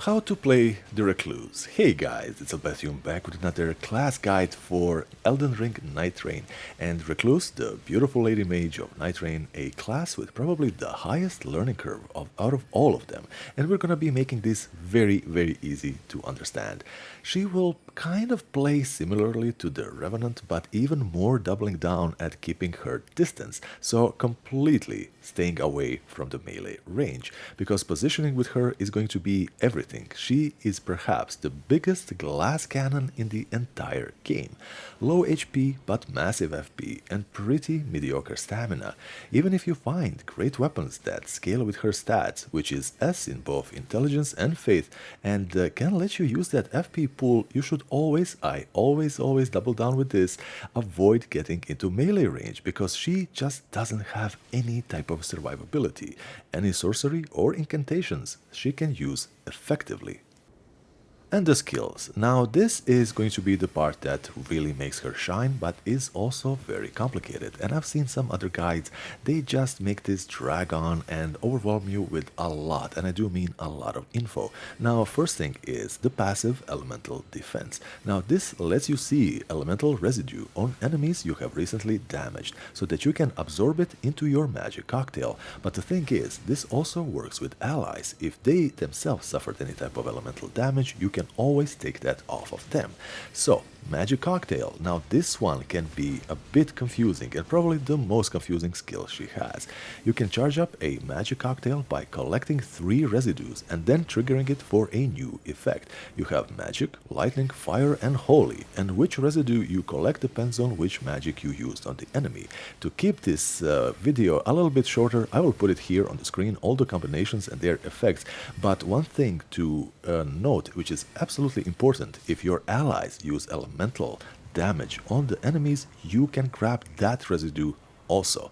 How to play the Recluse. Hey guys, it's Elbethium back with another class guide for Elden Ring Nightreign. And Recluse, the beautiful lady mage of Nightreign, a class with probably the highest learning curve out of all of them. And we're gonna be making this very easy to understand. She will kind of play similarly to the Revenant, but even more doubling down at keeping her distance, so completely staying away from the melee range, because positioning with her is going to be everything. She is perhaps the biggest glass cannon in the entire game. Low HP but massive FP and pretty mediocre stamina. Even if you find great weapons that scale with her stats, which is S in both intelligence and faith, and can let you use that FP pool, you should always double down with this, avoid getting into melee range, because she just doesn't have any type of survivability. Any sorcery or incantations she can use effectively. And the skills. Now this is going to be the part that really makes her shine, but is also very complicated. And I've seen some other guides, they just make this drag on and overwhelm you with a lot, and I do mean a lot of info. Now first thing is the passive elemental defense. Now this lets you see elemental residue on enemies you have recently damaged, so that you can absorb it into your magic cocktail. But the thing is, this also works with allies. If they themselves suffered any type of elemental damage, you can always take that off of them. So, magic cocktail. Now this one can be a bit confusing, and probably the most confusing skill she has. You can charge up a magic cocktail by collecting 3 residues and then triggering it for a new effect. You have magic, lightning, fire and holy, and which residue you collect depends on which magic you used on the enemy. To keep this video a little bit shorter, I will put it here on the screen, all the combinations and their effects. But one thing to note, which is absolutely important: if your allies use elemental damage on the enemies, you can grab that residue also.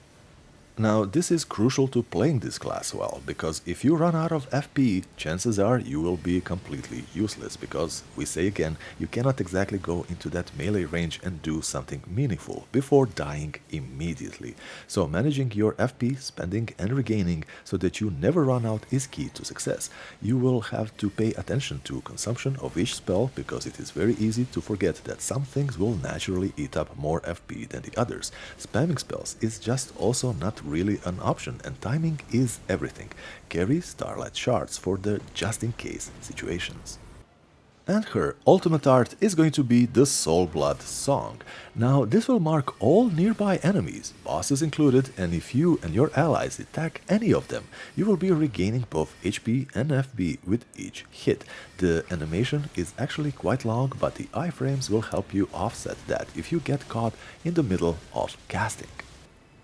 Now this is crucial to playing this class well, because if you run out of FP, chances are you will be completely useless, because, we say again, you cannot exactly go into that melee range and do something meaningful before dying immediately. So managing your FP, spending and regaining so that you never run out, is key to success. You will have to pay attention to consumption of each spell, because it is very easy to forget that some things will naturally eat up more FP than the others. Spamming spells is just also not really an option, and timing is everything. Carry Starlight Shards for the just-in-case situations. And her ultimate art is going to be the Soul Blood Song. Now this will mark all nearby enemies, bosses included, and if you and your allies attack any of them, you will be regaining both HP and FP with each hit. The animation is actually quite long, but the iframes will help you offset that if you get caught in the middle of casting.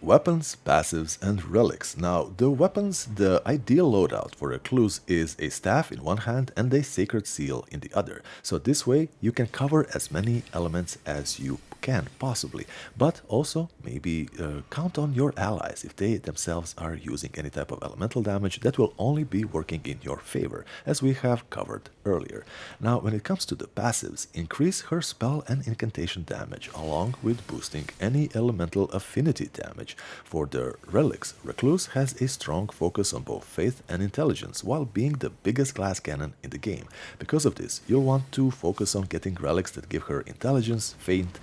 Weapons, passives, and relics. Now, the weapons, the ideal loadout for Recluse is a staff in one hand and a sacred seal in the other. So this way you can cover as many elements as you can possibly, but also maybe count on your allies. If they themselves are using any type of elemental damage, that will only be working in your favor, as we have covered earlier. Now when it comes to the passives, increase her spell and incantation damage, along with boosting any elemental affinity damage. For the relics, Recluse has a strong focus on both faith and intelligence, while being the biggest glass cannon in the game. Because of this, you'll want to focus on getting relics that give her intelligence, faith,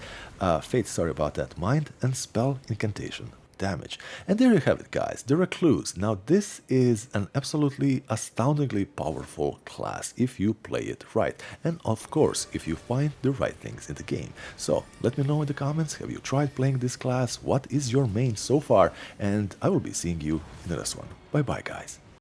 mind, and spell incantation damage. And there you have it, guys, the Recluse. Now this is an absolutely astoundingly powerful class if you play it right, and of course if you find the right things in the game. So let me know in the comments, have you tried playing this class, what is your main so far, and I will be seeing you in the next one. Bye bye, guys.